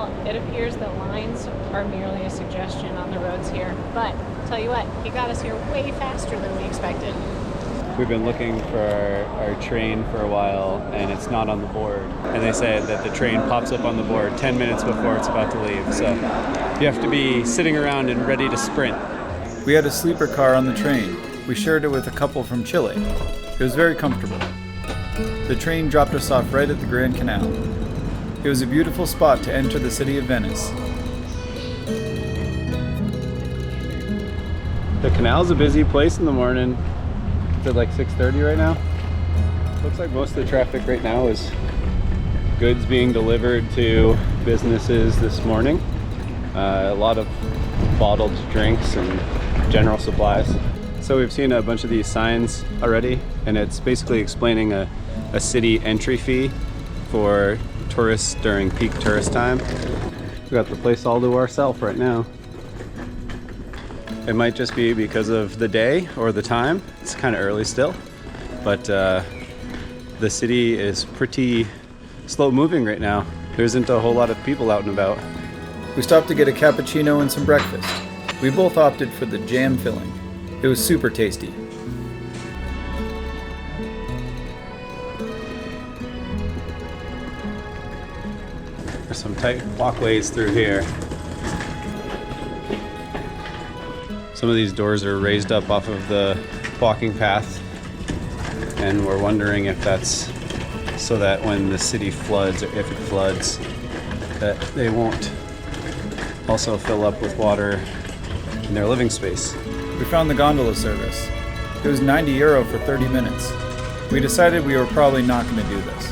Well, it appears that lines are merely a suggestion on the roads here, but tell you what, he got us here way faster than we expected. We've been looking for our train for a while, and it's not on the board. And they said that the train pops up on the board 10 minutes before it's about to leave. So you have to be sitting around and ready to sprint. We had a sleeper car on the train. We shared it with a couple from Chile. It was very comfortable. The train dropped us off right at the Grand Canal. It was a beautiful spot to enter the city of Venice. The canal's a busy place in the morning. It's at like 6:30 right now. Looks like most of the traffic right now is goods being delivered to businesses this morning. A lot of bottled drinks and general supplies. So we've seen a bunch of these signs already, and it's basically explaining a city entry fee for tourists during peak tourist time. We got the place all to ourselves right now. It might just be because of the day or the time. It's kind of early still, but the city is pretty slow moving right now. There isn't a whole lot of people out and about. We stopped to get a cappuccino and some breakfast. We both opted for the jam filling. It was super tasty. There's some tight walkways through here. Some of these doors are raised up off of the walking path, and we're wondering if that's so that when the city floods, or if it floods, that they won't also fill up with water in their living space. We found the gondola service. It was €90 for 30 minutes. We decided we were probably not going to do this.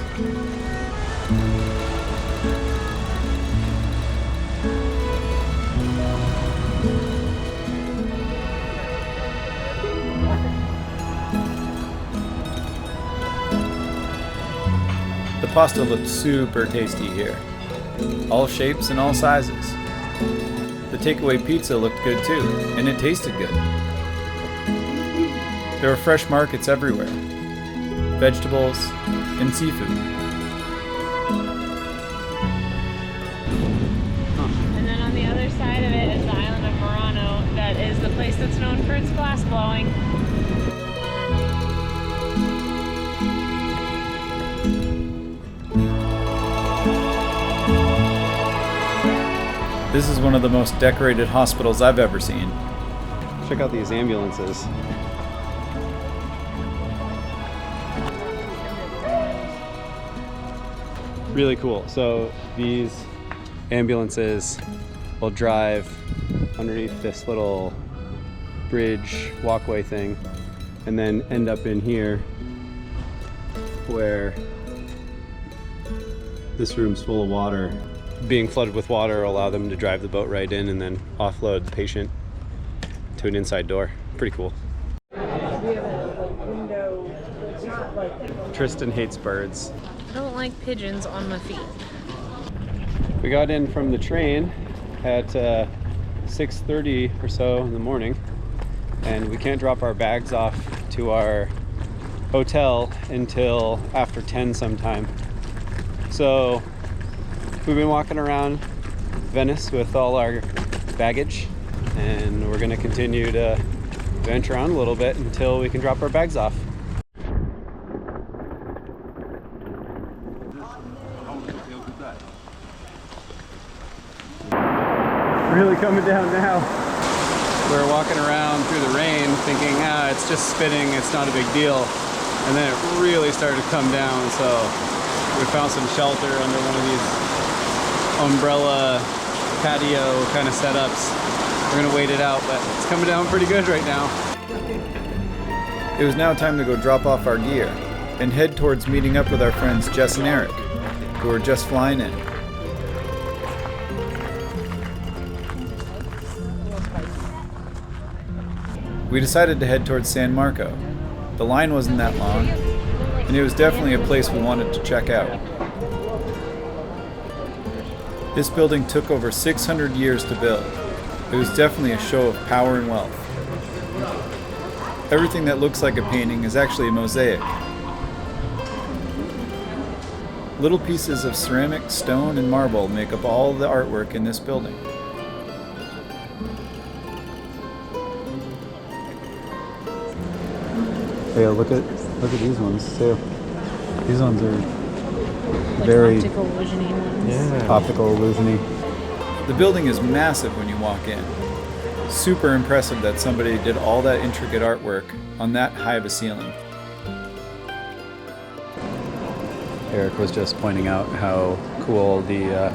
The pasta looked super tasty here. All shapes and all sizes. The takeaway pizza looked good too, and it tasted good. There were fresh markets everywhere. Vegetables and seafood. And then on the other side of it is the island of Murano. That is the place that's known for its glass blowing. This is one of the most decorated hospitals I've ever seen. Check out these ambulances. Really cool. So these ambulances will drive underneath this little bridge walkway thing and then end up in here where this room's full of water. Being flooded with water will allow them to drive the boat right in and then offload the patient to an inside door. Pretty cool. Tristan hates birds. I don't like pigeons on my feet. We got in from the train at 6:30 or so in the morning, and we can't drop our bags off to our hotel until after 10 sometime. So we've been walking around Venice with all our baggage, and we're going to continue to venture around a little bit until we can drop our bags off. Really coming down now. We're walking around through the rain thinking, it's just spitting, it's not a big deal. And then it really started to come down, so we found some shelter under one of these umbrella patio kind of setups. We're gonna wait it out, but it's coming down pretty good right now. It was now time to go drop off our gear and head towards meeting up with our friends Jess and Eric, who were just flying in. We decided to head towards San Marco. The line wasn't that long, and it was definitely a place we wanted to check out. This building took over 600 years to build. It was definitely a show of power and wealth. Everything that looks like a painting is actually a mosaic. Little pieces of ceramic, stone, and marble make up all the artwork in this building. Hey, look at these ones too. These ones are Like very optical illusion-y ones. optical illusion-y. The building is massive when you walk in. Super impressive that somebody did all that intricate artwork on that high of a ceiling. Eric was just pointing out how cool the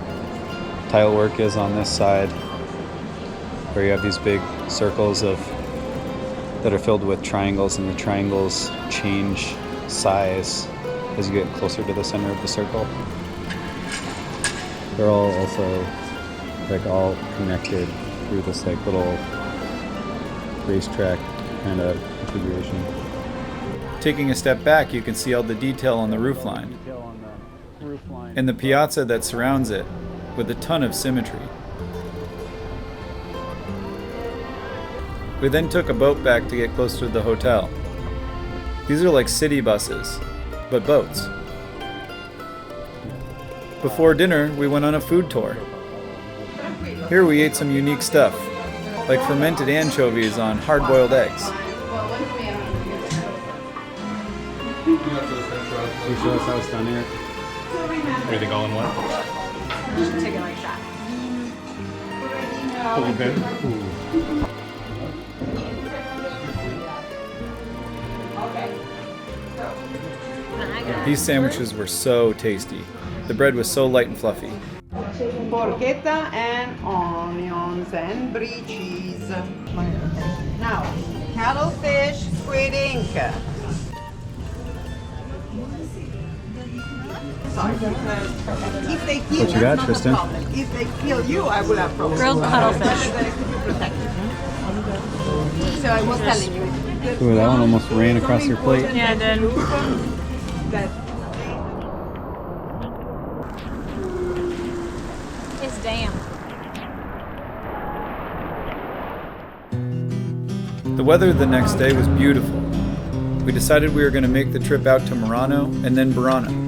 tile work is on this side, where you have these big circles that are filled with triangles, and the triangles change size as you get closer to the center of the circle. They're all also like all connected through this like little racetrack kind of configuration. Taking a step back, you can see all the detail on the roof line and the piazza that surrounds it with a ton of symmetry. We then took a boat back to get closer to the hotel. These are like city buses, but boats. Before dinner, we went on a food tour. Here we ate some unique stuff, like fermented anchovies on hard-boiled eggs. Can you show us how it's done here? Everything all in one? Take it like a shot. Okay. These sandwiches were so tasty. The bread was so light and fluffy. Porchetta and onions and brie cheese. Now, cuttlefish, squid ink. Sorry, if they kill What you got, that's not a Tristan? problem. If they kill you, I will have problems. Grilled cuttlefish. So I was telling you. Ooh, that one almost ran across your plate. Yeah, I did. That It's damn. The weather the next day was beautiful. We decided we were going to make the trip out to Murano and then Burano.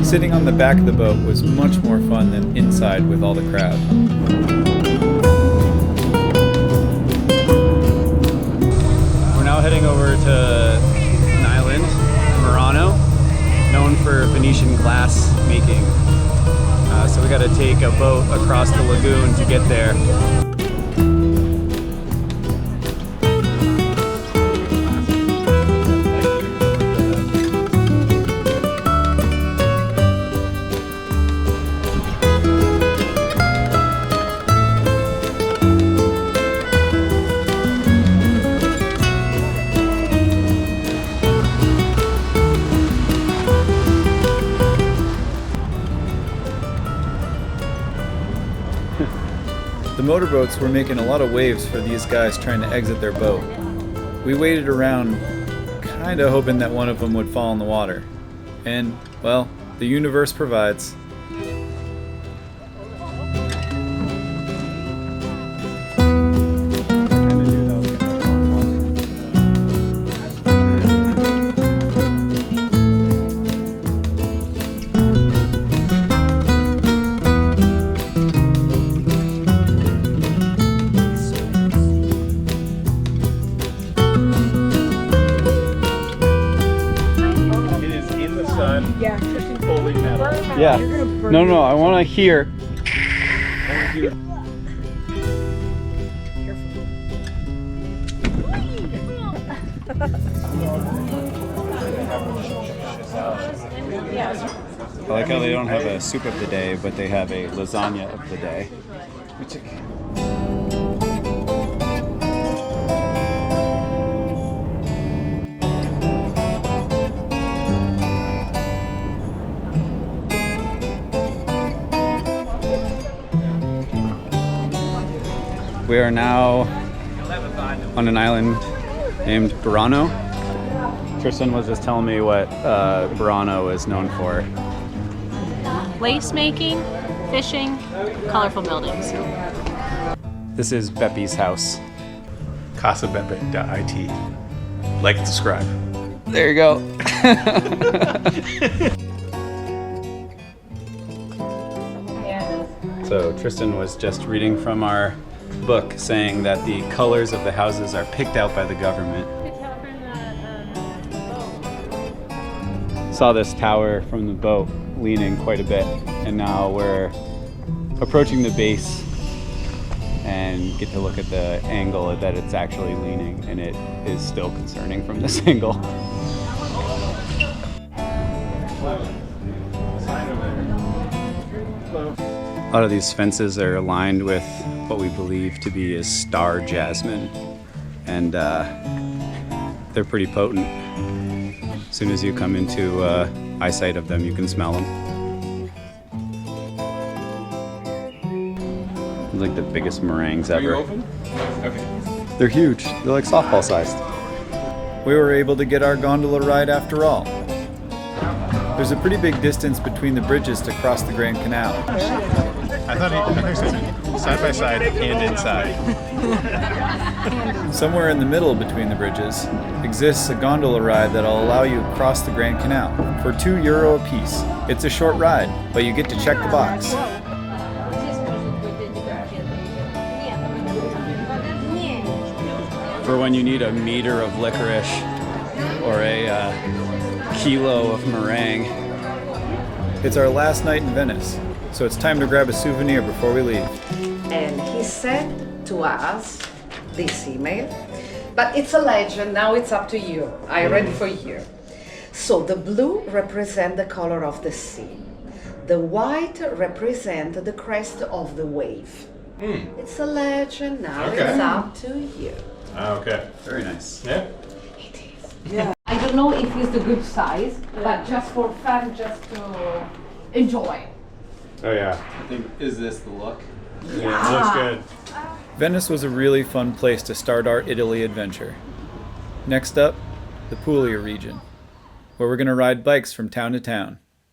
Sitting on the back of the boat was much more fun than inside with all the crowd. We're now heading over to an island, Murano, known for Venetian glass making. So we got to take a boat across the lagoon to get there. The motorboats were making a lot of waves for these guys trying to exit their boat. We waited around, kinda hoping that one of them would fall in the water. And, well, the universe provides. It is in the sun. Yeah. Fully metal. Yeah. No, I want to hear. I like how they don't have a soup of the day, but they have a lasagna of the day. We are now on an island named Burano. Tristan was just telling me what Burano is known for. Placemaking, fishing, colorful buildings. This is Beppy's house. casabeppe.it. Like and subscribe. There you go. So Tristan was just reading from our book saying that the colors of the houses are picked out by the government. Saw this tower from the boat leaning quite a bit, and now we're approaching the base and get to look at the angle that it's actually leaning, and it is still concerning from this angle. A lot of these fences are lined with what we believe to be is star jasmine, and they're pretty potent. As soon as you come into eyesight of them, you can smell them. They're like the biggest meringues ever. Okay. They're huge. They're like softball sized. We were able to get our gondola ride after all. There's a pretty big distance between the bridges to cross the Grand Canal. I thought he said side by side and inside. Somewhere in the middle between the bridges exists a gondola ride that'll allow you across the Grand Canal for €2 a piece. It's a short ride, but you get to check the box. For when you need a meter of licorice or a kilo of meringue. It's our last night in Venice, so it's time to grab a souvenir before we leave. And he sent to us this email, but it's a legend. Now it's up to you. I read it for you. So the blue represents the color of the sea. The white represents the crest of the wave. It's a legend. Now Okay. it's up to you. Okay. Very nice. Yeah. It is. Yeah. I don't know if it's the good size, but just for fun, just to enjoy. Oh yeah. I think, is this the look? Yeah. It looks good. Venice was a really fun place to start our Italy adventure. Next up, the Puglia region, where we're going to ride bikes from town to town.